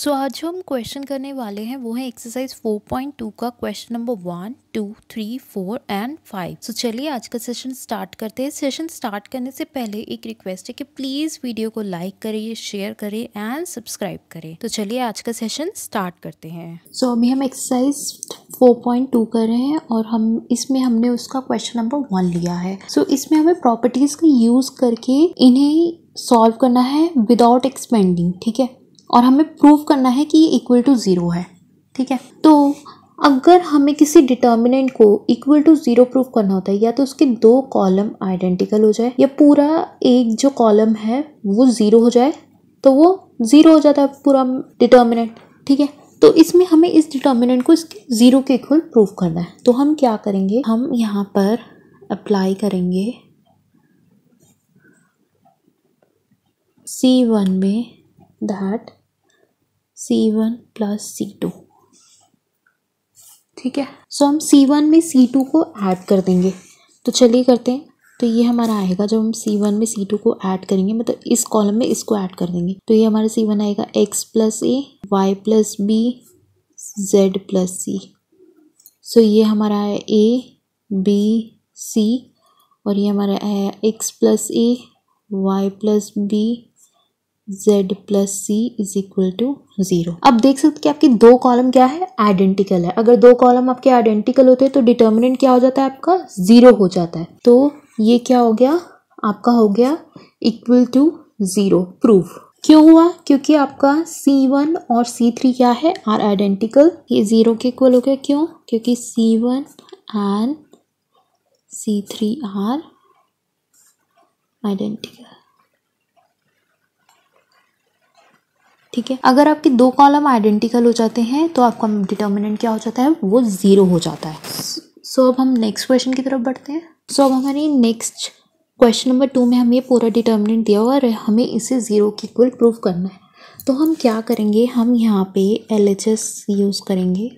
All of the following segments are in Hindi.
सो आज जो हम क्वेश्चन करने वाले हैं वो है एक्सरसाइज 4.2 का क्वेश्चन नंबर 1, 2, 3, 4 एंड 5। सो चलिए आज का सेशन स्टार्ट करते हैं। सेशन स्टार्ट करने से पहले एक रिक्वेस्ट है कि प्लीज़ वीडियो को लाइक करिए, शेयर करें एंड सब्सक्राइब करें। तो चलिए आज का सेशन स्टार्ट करते हैं। सो अभी हम एक्सरसाइज 4.2 कर रहे हैं और हमने उसका क्वेश्चन नंबर 1 लिया है। सो इसमें हमें प्रॉपर्टीज़ का यूज़ करके इन्हें सॉल्व करना है विदाउट एक्सपेंडिंग, ठीक है, और हमें प्रूव करना है कि ये इक्वल टू 0 है, ठीक है। तो अगर हमें किसी डिटर्मिनेंट को इक्वल टू 0 प्रूव करना होता है, या तो उसके 2 कॉलम आइडेंटिकल हो जाए या पूरा एक जो कॉलम है वो 0 हो जाए, तो वो 0 हो जाता है पूरा डिटर्मिनेंट, ठीक है। तो इसमें हमें इस डिटर्मिनेंट को इसके 0 के इक्वल प्रूव करना है। तो हम क्या करेंगे, हम यहाँ पर अप्लाई करेंगे C1 में that C1 प्लस C2, ठीक है। सो हम C1 में C2 को ऐड कर देंगे। तो चलिए करते हैं। तो ये हमारा आएगा, जब हम C1 में C2 को ऐड करेंगे, मतलब इस कॉलम में इसको ऐड कर देंगे, तो ये हमारा C1 आएगा x प्लस ए, Y plus B, Z plus C. So ये हमारा है ए बी सी, और ये हमारा है x plus A, Y plus b, z plus c is equal to 0। अब देख सकते कि आपके 2 कॉलम क्या है, आइडेंटिकल है। अगर 2 कॉलम आपके आइडेंटिकल होते हैं तो डिटर्मिनेंट क्या हो जाता है, आपका 0 हो जाता है। तो ये क्या हो गया, आपका हो गया इक्वल टू 0 प्रूफ। क्यों हुआ, क्योंकि आपका C1 और C3 क्या है, आर आइडेंटिकल, ये 0 के इक्वल हो गया। क्यों, क्योंकि C1 and C3 are identical, ठीक है। अगर आपके 2 कॉलम आइडेंटिकल हो जाते हैं तो आपका डिटर्मिनेंट क्या हो जाता है, वो 0 हो जाता है। सो अब हम नेक्स्ट क्वेश्चन की तरफ बढ़ते हैं। सो अब हमारी नेक्स्ट क्वेश्चन नंबर 2 में हमें ये पूरा डिटर्मिनेंट दिया हुआ है, हमें इसे 0 के इक्वल प्रूव करना है। तो हम क्या करेंगे, हम यहाँ पे LHS यूज़ करेंगे।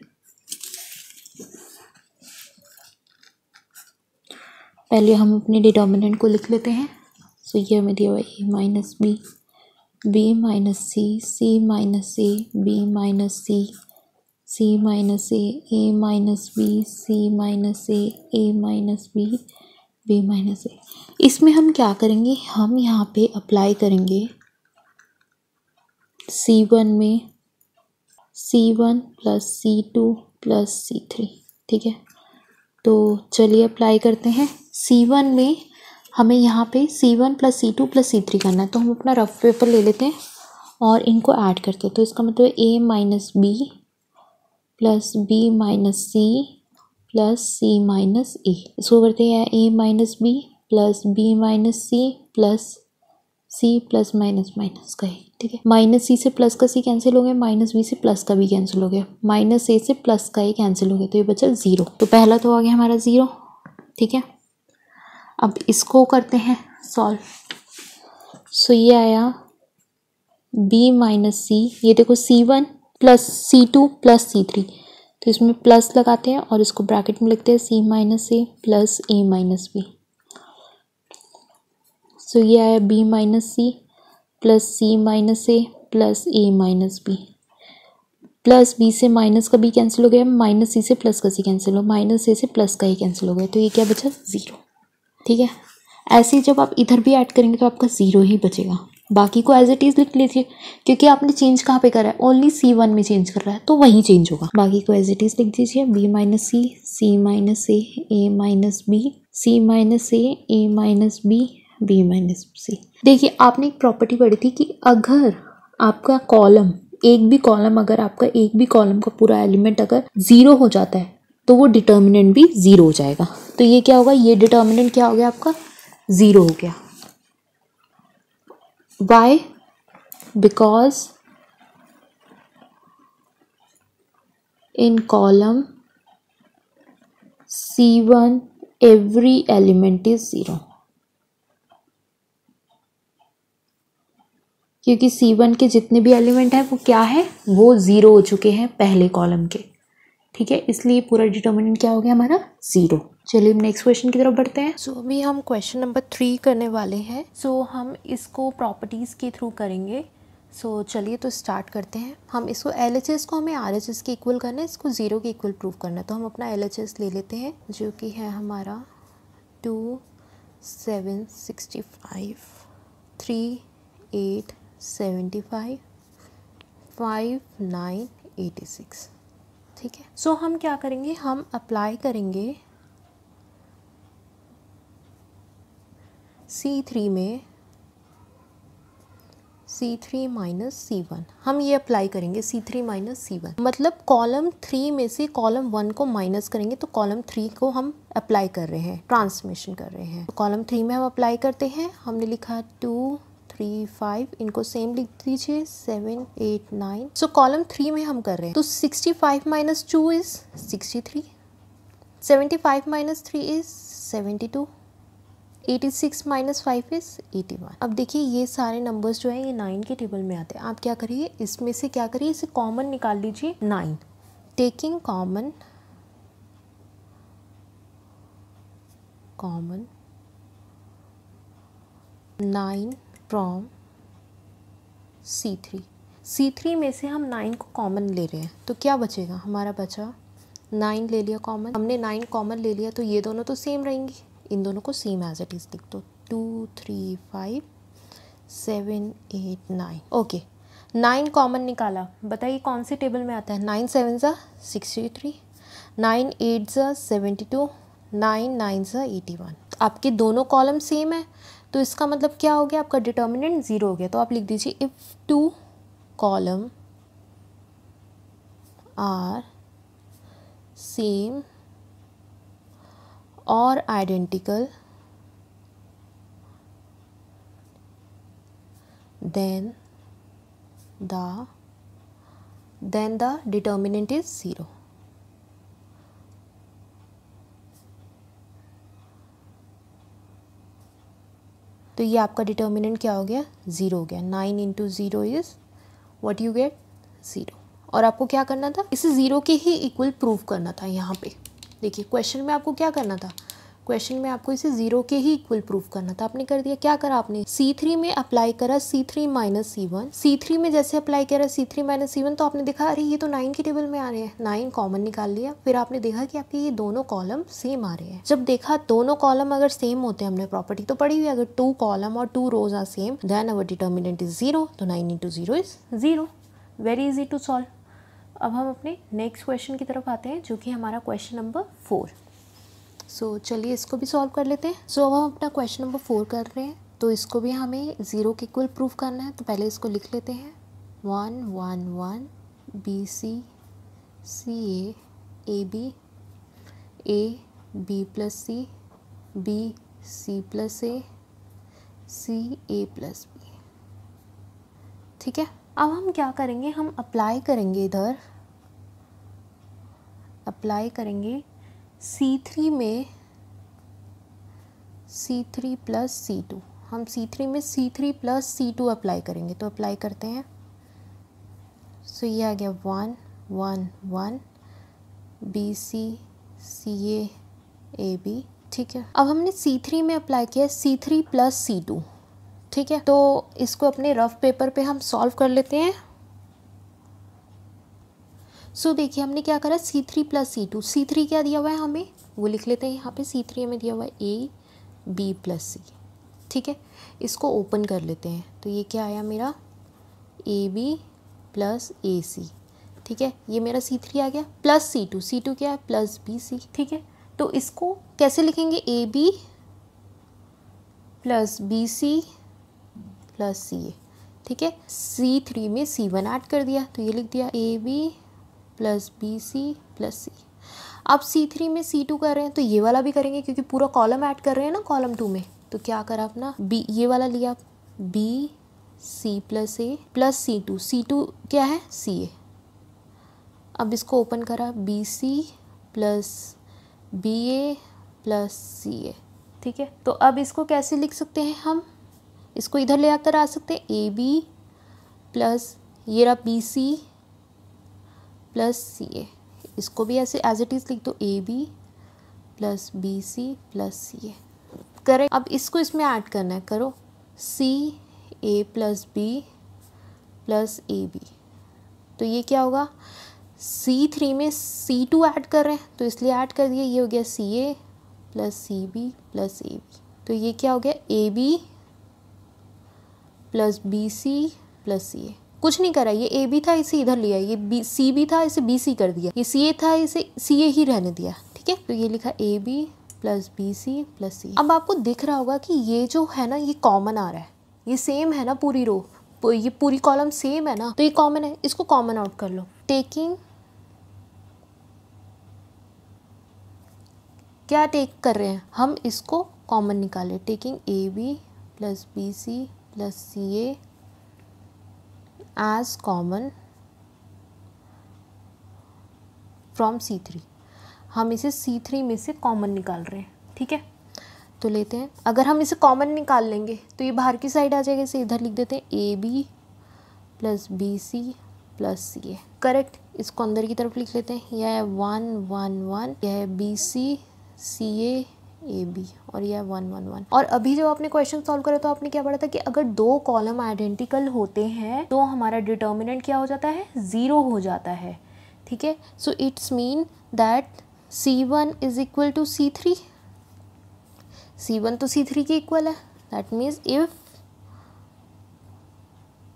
पहले हम अपने डिटर्मिनेंट को लिख लेते हैं। सो ये हमें दिया हुआ है a minus B, b minus C, c minus A, b minus C, c minus A minus B, c minus A minus B, b minus A. इसमें हम क्या करेंगे, हम यहाँ पे अप्लाई करेंगे C1 में C1 plus C2 plus C3, ठीक है। तो चलिए अप्लाई करते हैं। C1 में हमें यहाँ पे C1 plus C2 plus C3 करना है, तो हम अपना रफ पेपर ले लेते हैं और इनको ऐड करते हैं। तो इसका मतलब है a minus B plus B minus C plus C minus A. इसको करते हैं a minus B plus B minus C plus C plus minus minus का है, ठीक है। माइनस सी से प्लस का सी कैंसिल हो गया, माइनस बी से प्लस का भी कैंसिल हो गया, माइनस ए से प्लस का ए कैंसिल हो गया, तो ये बचा 0। तो पहला तो आ गया हमारा 0, ठीक है। अब इसको करते हैं सॉल्व। सो ये आया b माइनस सी, ये देखो C1 plus C2 plus C3, तो इसमें प्लस लगाते हैं और इसको ब्रैकेट में लिखते हैं c minus a plus a minus b. So ये आया b minus C plus c minus a plus a minus B, plus b से माइनस का b कैंसिल हो गया, माइनस c से प्लस का c कैंसिल हो, माइनस a से प्लस का a कैंसिल हो गया, तो ये क्या बचा 0, ठीक है। ऐसे ही जब आप इधर भी ऐड करेंगे तो आपका 0 ही बचेगा। बाकी को एज इट इज़ लिख लीजिए, क्योंकि आपने चेंज कहाँ पे करा है, ओनली C1 में चेंज कर रहा है, तो वही चेंज होगा। बाकी को एज इट इज़ लिख दीजिए, b minus C, c minus A minus B, c minus A minus B, b minus सी। देखिए आपने एक प्रॉपर्टी पढ़ी थी कि अगर आपका कॉलम, अगर आपका एक भी कॉलम का पूरा एलिमेंट अगर 0 हो जाता है तो वो डिटर्मिनेंट भी 0 हो जाएगा। तो ये क्या होगा, ये डिटर्मिनेंट क्या हो गया, आपका 0 हो गया। Why? Because in column C1 every element is 0, क्योंकि C1 के जितने भी एलिमेंट हैं वो क्या है, वो 0 हो चुके हैं पहले कॉलम के, ठीक है। इसलिए पूरा डिटर्मिनेंट क्या हो गया हमारा 0। चलिए नेक्स्ट क्वेश्चन की तरफ बढ़ते हैं। सो अभी हम क्वेश्चन नंबर 3 करने वाले हैं। सो हम इसको प्रॉपर्टीज़ के थ्रू करेंगे। सो चलिए तो स्टार्ट करते हैं। हम इसको LHS को हमें RHS के इक्वल करना है, इसको 0 के इक्वल प्रूव करना है। तो हम अपना LHS ले लेते हैं जो कि है हमारा 2 7 65 3 8 75 5 9 86। ठीक है, सो हम क्या करेंगे, हम अप्लाई करेंगे C3 में C3 माइनस C1। हम ये अप्लाई करेंगे C3 माइनस C1, मतलब कॉलम 3 में से कॉलम 1 को माइनस करेंगे तो कॉलम 3 को हम अप्लाई कर रहे हैं, ट्रांसमिशन कर रहे हैं। तो कॉलम 3 में हम अप्लाई करते हैं। हमने लिखा 2 3 5, इनको सेम लिख दीजिए 7 8 9। सो कॉलम 3 में हम कर रहे हैं तो 65 minus 2 is 63, 75 minus 3 is 72, 86 minus 5 is 81। अब देखिए ये सारे नंबर्स जो हैं ये 9 के टेबल में आते हैं। आप क्या करिए, इसमें से क्या करिए, इसे कॉमन निकाल लीजिए 9। टेकिंग कॉमन 9 फ्रॉम C3 में से हम 9 को कॉमन ले रहे हैं तो क्या बचेगा, हमारा बचा 9 ले लिया कॉमन। हमने 9 कॉमन ले लिया तो ये दोनों तो सेम रहेंगी, इन दोनों को सेम एज इट इज लिख दो। 2 3 5 7 8 9। ओके, 9 कॉमन निकाला, बताइए कौन से टेबल में आता है। 9 7 ज़ा 63, 9 8 ज़ा 72, 9 9 ज़ा 81। आपके दोनों कॉलम सेम है तो इसका मतलब क्या हो गया, आपका डिटर्मिनेंट 0 हो गया। तो आप लिख दीजिए इफ़ 2 कॉलम आर सेम और identical then the determinant is 0। तो ये आपका डिटर्मिनेंट क्या हो गया, 0 हो गया। 9 into 0 is what you get 0। और आपको क्या करना था, इसे 0 के ही इक्वल प्रूव करना था। यहाँ पे देखिए क्वेश्चन में आपको क्या करना था, क्वेश्चन में आपको इसे 0 के ही इक्वल प्रूफ करना था। आपने कर दिया, क्या करा आपने, C3 में अप्लाई करा C3 माइनस C1। C3 में जैसे अप्लाई करा C3 माइनस C1 तो आपने देखा अरे ये तो 9 के टेबल में आ रहे हैं, 9 कॉमन निकाल लिया। फिर आपने देखा कि आपके ये दोनों कॉलम सेम आ रहे हैं। जब देखा दोनों कॉलम अगर सेम होते हैं, हमने प्रॉपर्टी तो पढ़ी हुई है, अगर 2 कॉलम और 2 rows are same then our determinant is 0। तो 9 into 0 is 0। Very easy to solve. अब हम अपने नेक्स्ट क्वेश्चन की तरफ आते हैं जो कि हमारा क्वेश्चन नंबर 4। सो चलिए इसको भी सॉल्व कर लेते हैं। सो अब हम अपना क्वेश्चन नंबर 4 कर रहे हैं तो इसको भी हमें 0 के इक्वल प्रूफ करना है। तो पहले इसको लिख लेते हैं 1 1 1 BC CA AB AB plus C B C plus A C A plus B। ठीक है, अब हम क्या करेंगे, हम अप्लाई करेंगे, इधर अप्लाई करेंगे C3 में C3 प्लस C2। हम C3 में C3 प्लस C2 अप्लाई करेंगे। तो अप्लाई करते हैं। सो ये आ गया 1 1 1 BC CA AB। ठीक है, अब हमने C3 में अप्लाई किया C3 प्लस C2। ठीक है, तो इसको अपने रफ पेपर पे हम सॉल्व कर लेते हैं। सो देखिए हमने क्या करा, C3 प्लस C2। C3 क्या दिया हुआ है हमें, वो लिख लेते हैं यहाँ पे। C3 हमें दिया हुआ है A B प्लस C। ठीक है, इसको ओपन कर लेते हैं। तो ये क्या आया मेरा, AB प्लस AC। ठीक है, ये मेरा C3 आ गया प्लस C2। C2 क्या है, प्लस BC। ठीक है, तो इसको कैसे लिखेंगे, AB plus BC plus CA। ठीक है, C3 में C1 ऐड कर दिया तो ये लिख दिया AB plus BC plus C। अब C3 में C2 कर रहे हैं तो ये वाला भी करेंगे क्योंकि पूरा कॉलम ऐड कर रहे हैं ना कॉलम 2 में। तो क्या करा अपना B, ये वाला लिया B C plus A plus C2। C2 क्या है, CA। अब इसको ओपन करा BC plus BA plus CA। ठीक है, तो अब इसको कैसे लिख सकते हैं हम, इसको इधर ले आकर आ सकते हैं AB प्लस ये रहा BC प्लस CA। इसको भी ऐसे एज इट इज़ लिख दो AB plus BC plus CA। करें, अब इसको इसमें ऐड करना है, करो CA plus B plus A B. तो ये क्या होगा, C3 में C2 ऐड कर रहे हैं तो इसलिए ऐड कर दिया, ये हो गया CA plus CB plus AB। तो ये क्या हो गया, AB plus BC plus CA। कुछ नहीं करा, ये AB था इसे इधर लिया, ये CB था इसे BC कर दिया, ये CA था इसे CA ही रहने दिया, ठीक है। तो ये लिखा AB plus BC plus CA। अब आपको दिख रहा होगा कि ये जो है ना ये कॉमन आ रहा है, ये सेम है ना पूरी रो, ये पूरी कॉलम सेम है ना, तो ये कॉमन है, इसको कॉमन आउट कर लो। टेकिंग, क्या टेक कर रहे हैं हम, इसको कॉमन निकाले, taking AB plus BC plus CA as common from C3। हम इसे C3 में से कॉमन निकाल रहे हैं, ठीक है। तो लेते हैं, अगर हम इसे कॉमन निकाल लेंगे तो ये बाहर की साइड आ जाएगा, इसे इधर लिख देते हैं AB plus BC plus CA, correct. इसको अंदर की तरफ लिख लेते हैं, यह है 1 1 1, यह है BC CA AB और यह 1 1 1। और अभी जब आपने क्वेश्चन सॉल्व करा तो आपने क्या पढ़ा था कि अगर दो कॉलम आइडेंटिकल होते हैं तो हमारा डिटर्मिनेंट क्या हो जाता है, 0 हो जाता है, ठीक है। So it's mean that C1 is equal to C3, C1 तो C3 के इक्वल है, that means if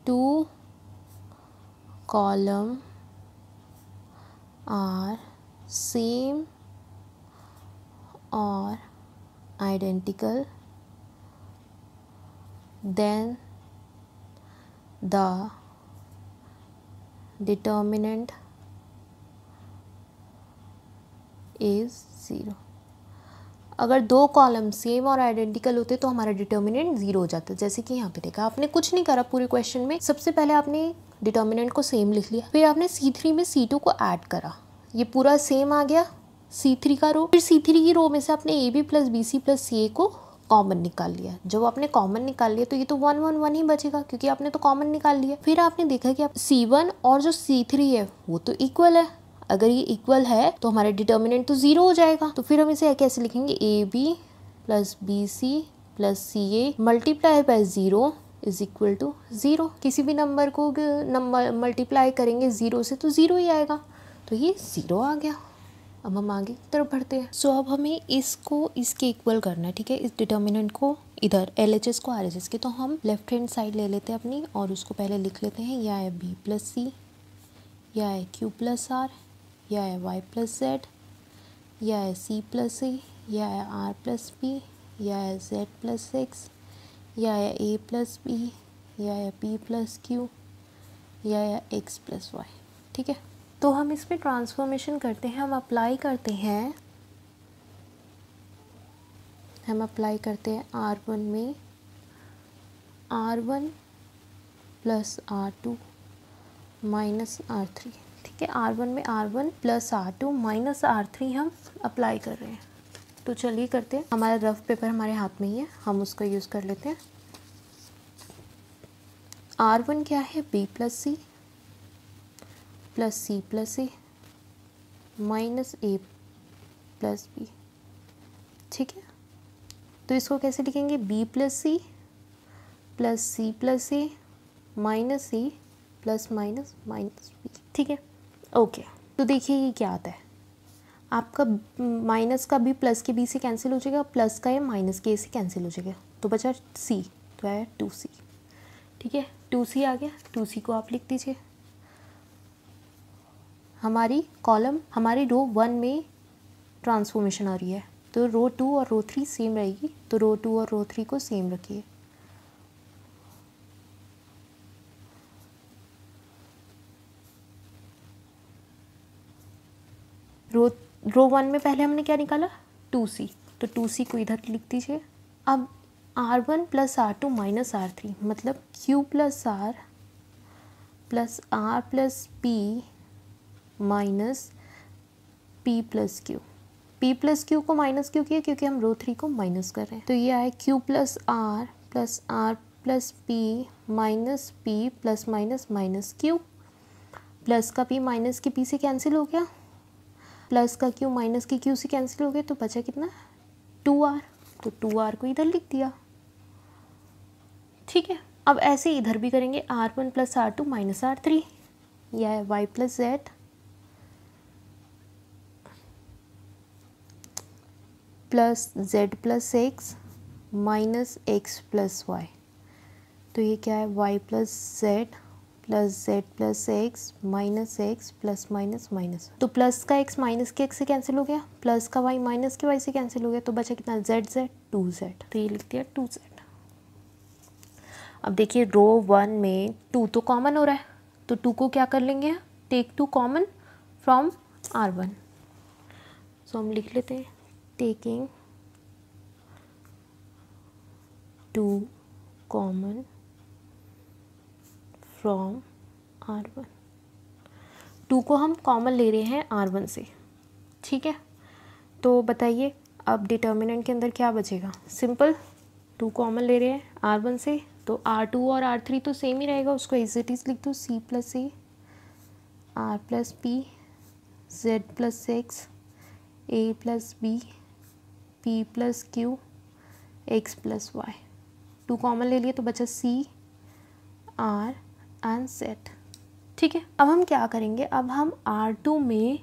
two column are same or identical, then the determinant is 0। अगर दो कॉलम सेम और आइडेंटिकल होते तो हमारा डिटर्मिनेंट 0 हो जाता। जैसे कि यहाँ पे देखा, आपने कुछ नहीं करा पूरे क्वेश्चन में, सबसे पहले आपने डिटर्मिनेंट को सेम लिख लिया, फिर आपने C3 में C2 को ऐड करा, ये पूरा सेम आ गया C3 का रो, फिर C3 की रो में से आपने AB plus BC plus CA को कॉमन निकाल लिया। जब आपने कॉमन निकाल लिया तो ये तो 1 1 1 ही बचेगा क्योंकि आपने तो कॉमन निकाल लिया। फिर आपने देखा कि आप C1 और जो C3 है वो तो इक्वल है, अगर ये इक्वल है तो हमारा डिटर्मिनेंट तो 0 हो जाएगा। तो फिर हम इसे कैसे लिखेंगे, AB plus BC plus CA multiply by 0 is equal to 0। किसी भी नंबर को मल्टीप्लाई करेंगे 0 से तो 0 ही आएगा, तो ये 0 आ गया। अब हम आगे की तरफ बढ़ते हैं। सो अब हमें इसको इसके इक्वल करना है, ठीक है, इस डिटर्मिनेंट को इधर LHS को RHS के, तो हम लेफ्ट हैंड साइड ले लेते हैं अपनी और उसको पहले लिख लेते हैं, या है B प्लस C, या है Q प्लस R, या है Y प्लस Z, या है C प्लस A, या है R प्लस P, या है Z प्लस X, या है A प्लस B, या है P प्लस Q, या है X प्लस Y, ठीक है। तो हम इसमें ट्रांसफॉर्मेशन करते हैं, हम अप्लाई करते हैं R1 में R1 plus R2 minus R3, ठीक है। R1 में R1 plus R2 minus R3 हम अप्लाई कर रहे हैं। तो चलिए करते हैं, हमारा रफ पेपर हमारे हाथ में ही है, हम उसका यूज़ कर लेते हैं। R1 क्या है, B plus C plus C plus A minus A plus B, ठीक है। तो इसको कैसे लिखेंगे, B plus C plus C plus A minus C plus minus minus B, ठीक है, ओके। तो देखिए ये क्या आता है, आपका माइनस का B प्लस के B से कैंसिल हो जाएगा, प्लस का A माइनस के A से कैंसिल हो जाएगा, तो बचा C, तो आया 2C, ठीक है। 2C आ गया, 2C को आप लिख दीजिए। हमारी कॉलम, हमारी रो 1 में ट्रांसफॉर्मेशन आ रही है, तो रो 2 और रो 3 सेम रहेगी, तो रो 2 और रो 3 को सेम रखिए। रो 1 में पहले हमने क्या निकाला, 2C, तो 2C को इधर लिख दीजिए। अब R1 plus R2 minus R3 मतलब Q plus R plus R plus P minus P plus Q। P plus Q को माइनस क्यों किया, क्योंकि हम रो 3 को माइनस कर रहे हैं, तो ये आए Q plus R plus P minus P plus minus minus Q, plus का P माइनस के P से कैंसिल हो गया, प्लस का Q माइनस के Q से कैंसिल हो गया, तो बचा कितना 2R, तो 2R को इधर लिख दिया, ठीक है। अब ऐसे इधर भी करेंगे, R1 plus R2 minus R3, यह है y plus z plus z plus x minus x plus y. तो ये क्या है, y plus z plus x minus x plus minus minus. तो प्लस का x माइनस के x से कैंसिल हो गया, प्लस का y माइनस के y से कैंसिल हो गया, तो बचा कितना, z 2z। तो ये लिख दिया 2z। अब देखिए रो 1 में 2 तो कॉमन हो रहा है, तो 2 को क्या कर लेंगे, टेक 2 कॉमन फ्रॉम R1। सो हम लिख लेते हैं टेकिंग 2 कॉमन फ्रॉम R1। 2 को हम कॉमन ले रहे हैं R1 से, ठीक है। तो बताइए अब डिटर्मिनेंट के अंदर क्या बचेगा, सिंपल 2 कॉमन ले रहे हैं R1 से, तो R2 और R3 तो सेम ही रहेगा, उसको एज इट इज़ लिख दो, C plus a R plus p z plus x a plus b p plus q x plus y. 2 common ले लिए तो बचा C R एंड Z, ठीक है। अब हम क्या करेंगे, अब हम R2 में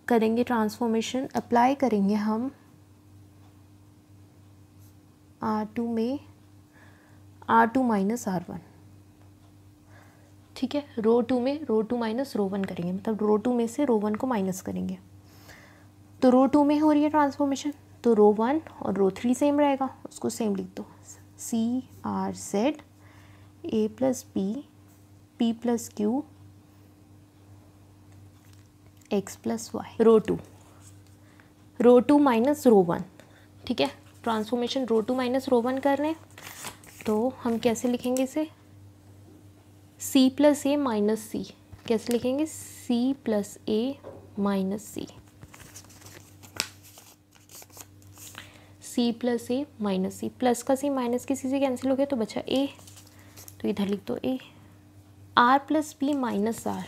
करेंगे ट्रांसफॉर्मेशन, अप्लाई करेंगे हम R2 में R2 माइनस R1, ठीक है। रो 2 में रो 2 माइनस रो 1 करेंगे, मतलब रो 2 में से रो 1 को माइनस करेंगे। तो रो 2 में हो रही है ट्रांसफॉर्मेशन, तो रो 1 और रो 3 सेम रहेगा, उसको सेम लिख दो, C R Z a plus b p plus q x plus y. Row 2 minus row 1, ठीक है। ट्रांसफॉर्मेशन रो 2 माइनस रो 1 कर रहे हैं, तो हम कैसे लिखेंगे इसे, C प्लस ए माइनस सी, कैसे लिखेंगे, C प्लस ए माइनस सी, C प्लस ए माइनस सी, प्लस का C माइनस के C से कैंसिल हो गया, तो बचा A, तो इधर लिख दो A। R plus B minus R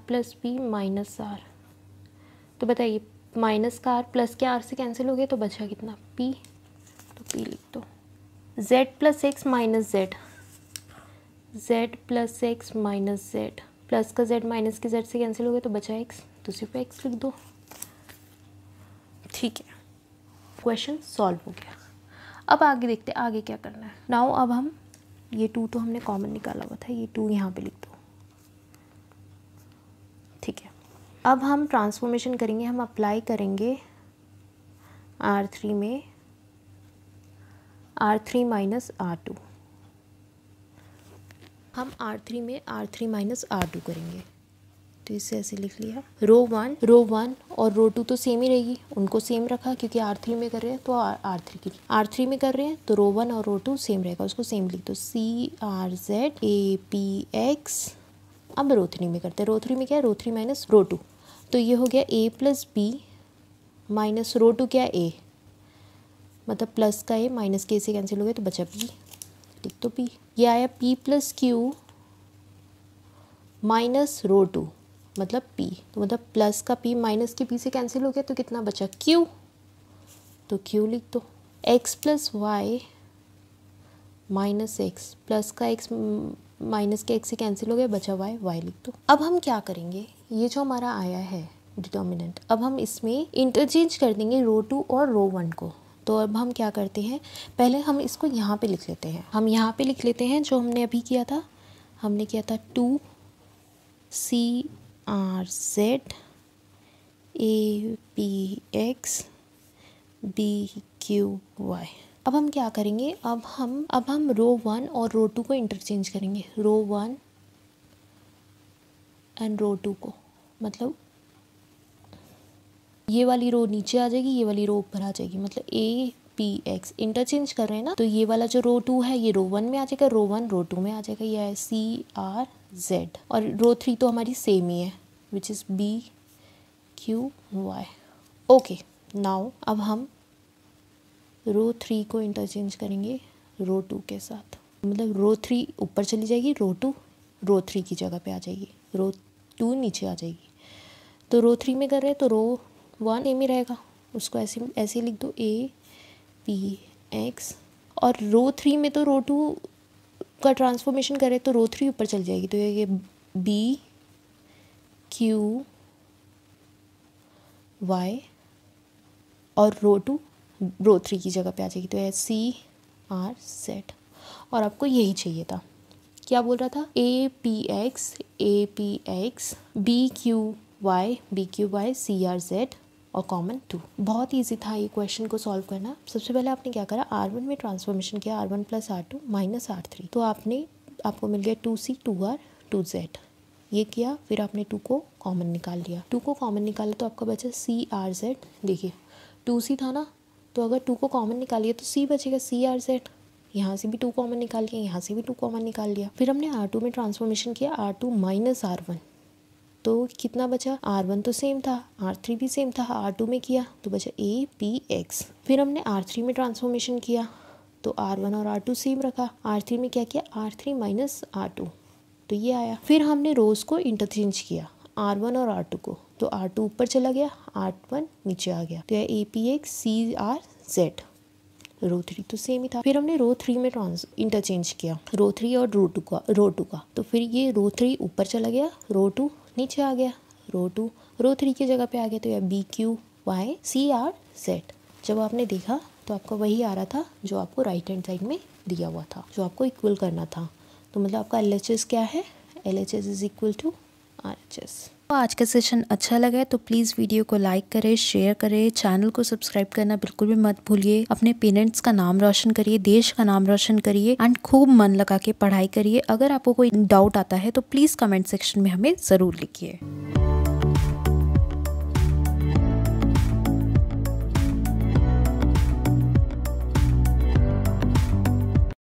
plus B minus R, तो बताइए माइनस का R प्लस के R से कैंसिल हो गया, तो बचा कितना P, तो P लिख दो। Z plus x minus Z plus x minus Z, plus का Z माइनस के Z से कैंसिल हो गया, तो बचा x, तो सिर्फ x लिख दो, ठीक है। क्वेश्चन सॉल्व हो गया। अब आगे देखते हैं आगे क्या करना है। नाउ अब हम ये 2 तो हमने कॉमन निकाला हुआ था, ये 2 यहाँ पे लिख दो, ठीक है। अब हम ट्रांसफॉर्मेशन करेंगे, हम अप्लाई करेंगे R3 में R3 माइनस R2, हम R3 में R3 माइनस R2 करेंगे, तो इसे ऐसे लिख लिया। रो 1 और रो 2 तो सेम ही रहेगी, उनको सेम रखा क्योंकि R3 में कर रहे हैं, तो R3 में कर रहे हैं, तो रो 1 और रो 2 सेम रहेगा, उसको सेम लिख दो, C R Z A P X। अब रो 3 में करते हैं, रो 3 में क्या है, रो 3 माइनस रो 2, तो ये हो गया A plus B minus row 2 क्या है A, मतलब प्लस का A माइनस के से कैंसिल हो गया, तो बचा P, लिख दो P। ये आया P plus Q minus row 2, मतलब P, तो मतलब प्लस का P माइनस के P से कैंसिल हो गया, तो कितना बचा Q, तो Q लिख दो। x plus y minus x, plus का x माइनस के x से कैंसिल हो गया, बचा y लिख दो। अब हम क्या करेंगे, ये जो हमारा आया है डिटर्मिनेंट, अब हम इसमें इंटरचेंज कर देंगे रो 2 और रो 1 को। तो अब हम क्या करते हैं, पहले हम इसको यहाँ पे लिख लेते हैं, हम यहाँ पे लिख लेते हैं जो हमने अभी किया था, हमने किया था 2 C R Z A P X B Q Y। अब हम क्या करेंगे, अब हम रो 1 और रो 2 को इंटरचेंज करेंगे, रो 1 एंड रो 2 को, मतलब ये वाली रो नीचे आ जाएगी, ये वाली रो ऊपर आ जाएगी, मतलब A P X इंटरचेंज कर रहे हैं ना, तो ये वाला जो रो 2 है ये रो 1 में आ जाएगा, रो 1 रो 2 में आ जाएगा, ये है C R Z, और रो 3 तो हमारी सेम ही है which is B Q Y। Okay, now अब हम रो 3 को इंटरचेंज करेंगे रो 2 के साथ, मतलब रो 3 ऊपर चली जाएगी, रो 2 रो 3 की जगह पे आ जाएगी, रो 2 नीचे आ जाएगी। तो रो 3 में कर रहे हैं तो रो 1 सेम ही रहेगा, उसको ऐसे लिख दो A P X, और रो 3 में तो रो 2 का ट्रांसफॉर्मेशन करें तो रो 3 ऊपर चल जाएगी, तो ये बी क्यू वाई और रो 2 रो 3 की जगह पे आ जाएगी, तो ये सी आर जेड। और आपको यही चाहिए था, क्या बोल रहा था, A P X B Q Y C R Z और कॉमन 2। बहुत ईजी था ये क्वेश्चन को सॉल्व करना। सबसे पहले आपने क्या करा, R1 में ट्रांसफॉर्मेशन किया, R1 plus R2 minus R3, तो आपको मिल गया 2C 2R 2Z, ये किया। फिर आपने 2 को कॉमन निकाल लिया, 2 को कॉमन निकाला तो आपका बचा CRZ। देखिए 2C था ना, तो अगर 2 को कॉमन निकालिए तो C बचेगा CRZ। यहाँ से भी 2 कॉमन निकाल लिया, यहाँ से भी 2 कॉमन निकाल लिया। फिर हमने R2 में ट्रांसफॉर्मेशन किया, R2 माइनस R1, तो कितना बचा, R1 तो सेम था, R3 भी सेम था, R2 में किया तो बचा APX। फिर हमने R3 में ट्रांसफॉर्मेशन किया तो R1 और R2 सेम रखा, R3 में क्या किया, R3 माइनस R2, तो ये आया। फिर हमने रोज को इंटरचेंज किया, R1 और R2 को, तो R2 ऊपर चला गया, R1 नीचे आ गया, तो यह APX CRZ। रो 3 तो सेम ही था। फिर हमने रो 3 में इंटरचेंज किया, रो 3 और रो 2 का, तो फिर ये रो 3 ऊपर चला गया, रो 2 नीचे आ गया, रो 2 रो 3 की जगह पे आ गया, तो यह BQYCRZ। जब आपने देखा तो आपको वही आ रहा था जो आपको राइट हैंड साइड में दिया हुआ था, जो आपको इक्वल करना था। तो मतलब आपका LHS क्या है, LHS is equal to RHS। तो आज का सेशन अच्छा लगा है तो प्लीज़ वीडियो को लाइक करें, शेयर करें, चैनल को सब्सक्राइब करना बिल्कुल भी मत भूलिए। अपने पेरेंट्स का नाम रोशन करिए, देश का नाम रोशन करिए एंड खूब मन लगा के पढ़ाई करिए। अगर आपको कोई डाउट आता है तो प्लीज़ कमेंट सेक्शन में हमें ज़रूर लिखिए।